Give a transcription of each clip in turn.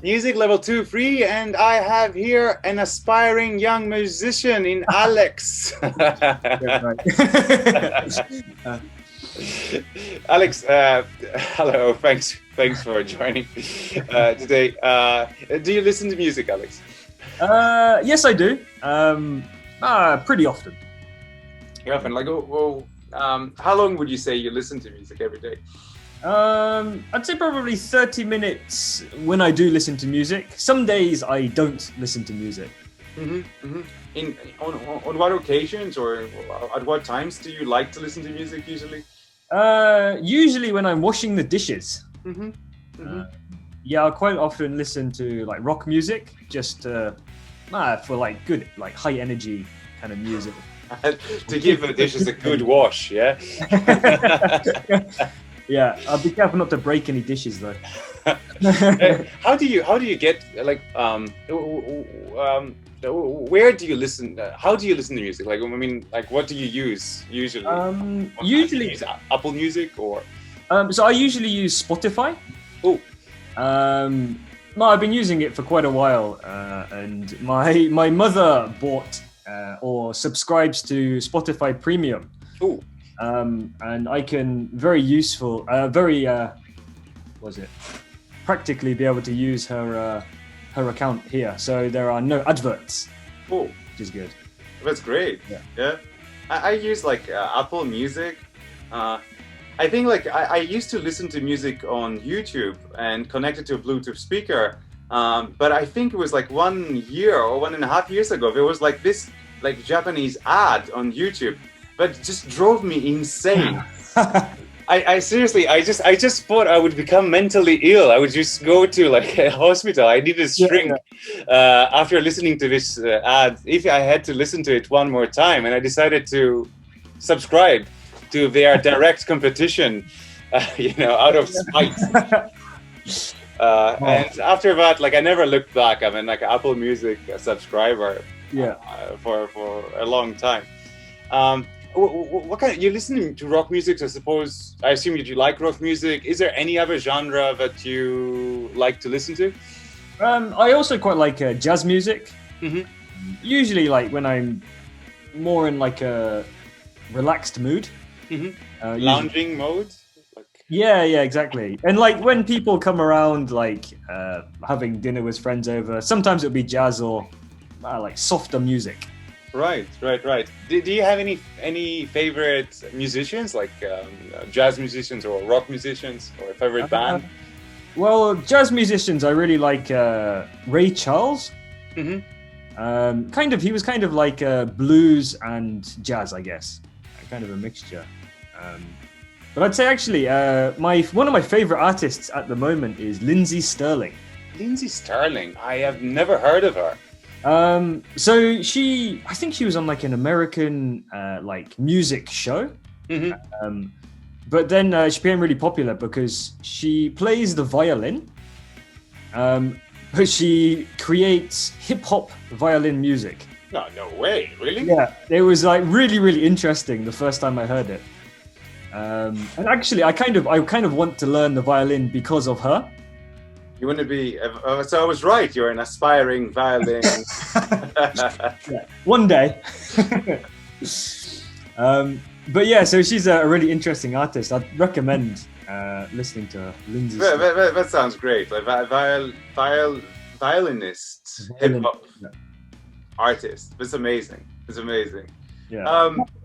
Music level 2 free, and I have here an aspiring young musician in Alex. Alex, hello. Thanks for joining today. Do you listen to music, Alex? Yes, I do. Pretty often. Often, like, how long would you say you listen to music every day? I'd say probably 30 minutes when I do listen to music. Some days I don't listen to music. On what occasions or at what times do you like to listen to music usually? Usually when I'm washing the dishes. I'll quite often listen to like rock music, just for like good, like high energy kind of music. To give the dishes a good wash, yeah? Yeah, I'll be careful not to break any dishes though. How do you get like where do you listen? How do you listen to music? Like, I mean, like, what do you use usually? Usually use Apple Music or. So I usually use Spotify. Oh. No, I've been using it for quite a while, and my mother bought or subscribes to Spotify Premium. Oh. And I can practically be able to use her account here. So there are no adverts. Oh, which is good. That's great. Yeah. I use like Apple Music. I think like I used to listen to music on YouTube and connect it to a Bluetooth speaker. But I think it was like 1 year or 1.5 years ago, there was like this like Japanese ad on YouTube. But it just drove me insane. I seriously, I just thought I would become mentally ill. I would just go to like a hospital. I needed a shrink after listening to this ad. If I had to listen to it one more time, and I decided to subscribe to their direct competition, out of spite. And after that, like I never looked back. I mean, like an Apple Music subscriber for a long time. What kind of, you're listening to rock music, I suppose. I assume you like rock music. Is there any other genre that you like to listen to? I also quite like jazz music. Usually like when I'm more in like a relaxed mood. Lounging mode? Yeah, exactly. And like when people come around, like having dinner with friends over, sometimes it'll be jazz or like softer music. Right. Do you have any favorite musicians, like jazz musicians or rock musicians, or a favorite band? Well, jazz musicians, I really like Ray Charles. He was kind of like blues and jazz, I guess, kind of a mixture. But I'd say actually, one of my favorite artists at the moment is Lindsay Sterling. Lindsay Sterling, I have never heard of her. So I think she was on like an American like music show. But then she became really popular because she plays the violin, but she creates hip hop violin music. No way, really? Yeah, it was like really, really interesting the first time I heard it. And actually, I kind of want to learn the violin because of her. You want to be, so I was right, you're an aspiring violin. One day. But yeah, so she's a really interesting artist. I'd recommend listening to her. Lindsay. That sounds great. Like violinist, hip-hop artist. It's amazing. Yeah.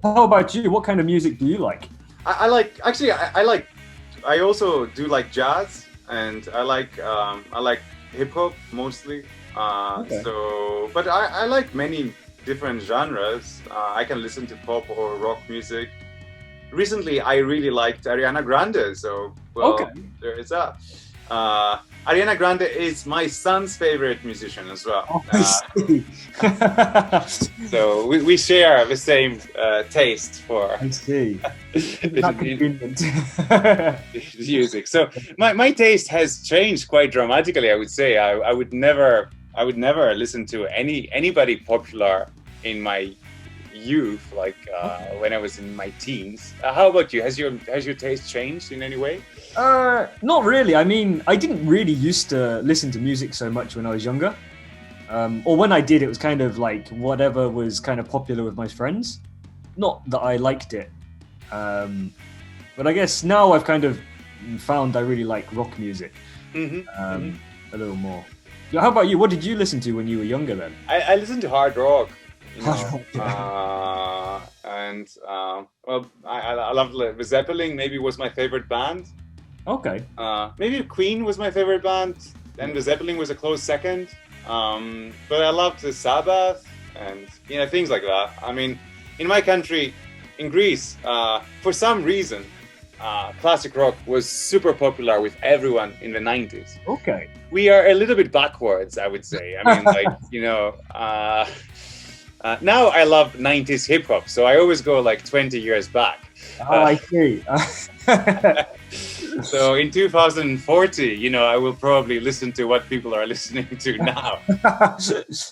How about you? What kind of music do you like? I also do like jazz. And I like hip hop mostly. But I like many different genres. I can listen to pop or rock music. Recently, I really liked Ariana Grande. So there is that. Ariana Grande is my son's favorite musician as well. So we share the same taste for music. So my taste has changed quite dramatically. I would say I would never listen to anybody popular in my youth, like when I was in my teens. How about you? Has your taste changed in any way? Not really. I mean, I didn't really used to listen to music so much when I was younger. Or when I did, it was kind of like whatever was kind of popular with my friends. Not that I liked it. But I guess now I've kind of found I really like rock music a little more. How about you? What did you listen to when you were younger then? I listened to hard rock. Hard rock, Well, I loved Led Zeppelin. Maybe was my favorite band. Okay. Maybe Queen was my favorite band, and the Zeppelin was a close second. But I loved the Sabbath and things like that. I mean, in my country, in Greece, for some reason, classic rock was super popular with everyone in the 90s. Okay. We are a little bit backwards, I would say. I mean, like, now I love 90s hip hop, so I always go like 20 years back. Oh, I see. So in 2040, I will probably listen to what people are listening to now.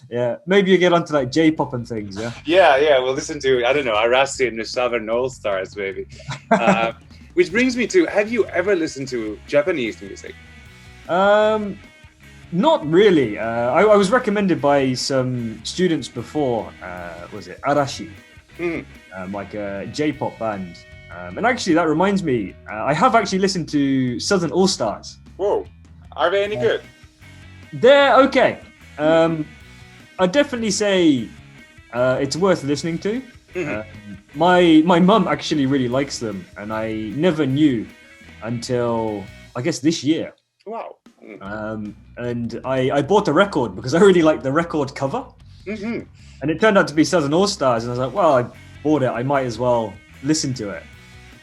Yeah, maybe you get onto like J-pop and things, yeah? Yeah, we'll listen to, I don't know, Arasi and the Southern All-Stars, maybe. Which brings me to, have you ever listened to Japanese music? Not really. I was recommended by some students before, was it Arashi? Like a J-pop band. And actually, that reminds me, I have actually listened to Southern All-Stars. Whoa, are they any good? They're okay. I'd definitely say it's worth listening to. My mum actually really likes them, and I never knew until, I guess, this year. Wow. And I bought a record because I really liked the record cover. And it turned out to be Southern All-Stars, and I was like, well, I bought it, I might as well listen to it.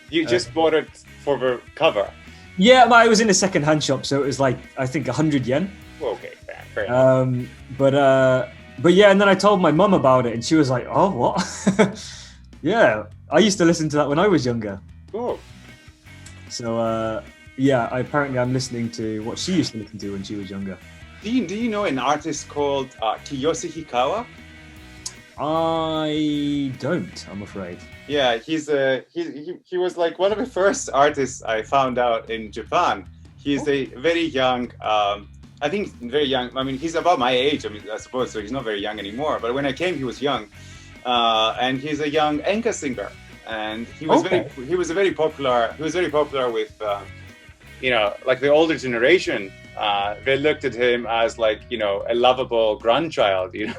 You just bought it for the cover? Yeah, it was in a second-hand shop, so it was like, I think 100 yen. Okay, fair enough. But yeah, and then I told my mum about it, and she was like, oh, what? Yeah, I used to listen to that when I was younger. Cool. So, yeah, apparently I'm listening to what she used to listen to when she was younger. Do you know an artist called Kiyoshi Hikawa? I don't, I'm afraid. Yeah, he was like one of the first artists I found out in Japan. He's a very young, I think very young. I mean, he's about my age, I suppose, so he's not very young anymore. But when I came, he was young, and he's a young enka singer, and he was very popular with, like the older generation. They looked at him as like, a lovable grandchild, his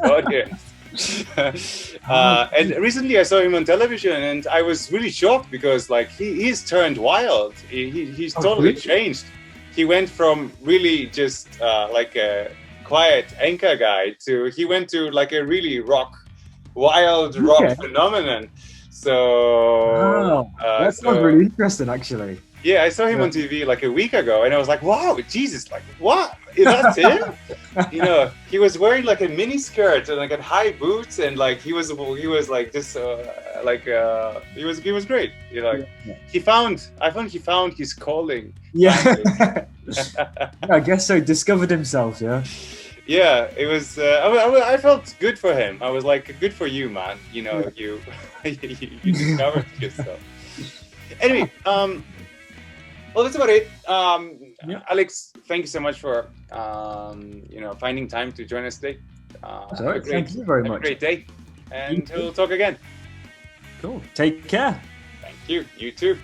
audience. And recently I saw him on television, and I was really shocked because like he's turned wild. He's totally changed. He went from really just like a quiet enka guy he went to like a really wild rock phenomenon. So that sounds really interesting, actually. Yeah, I saw him on TV like a week ago, and I was like, "Wow, Jesus! Like, what? That's him?" He was wearing like a mini skirt and like a high boots, and like he was like just he was great. I found he found his calling. Yeah, I guess so. Discovered himself. Yeah. Yeah, it was. I felt good for him. I was like, "Good for you, man." You discovered yourself. Anyway, well, that's about it. Alex, thank you so much for finding time to join us today. Thank you very much. Have a great day, and we'll talk again. Cool. Take care. Thank you. You too.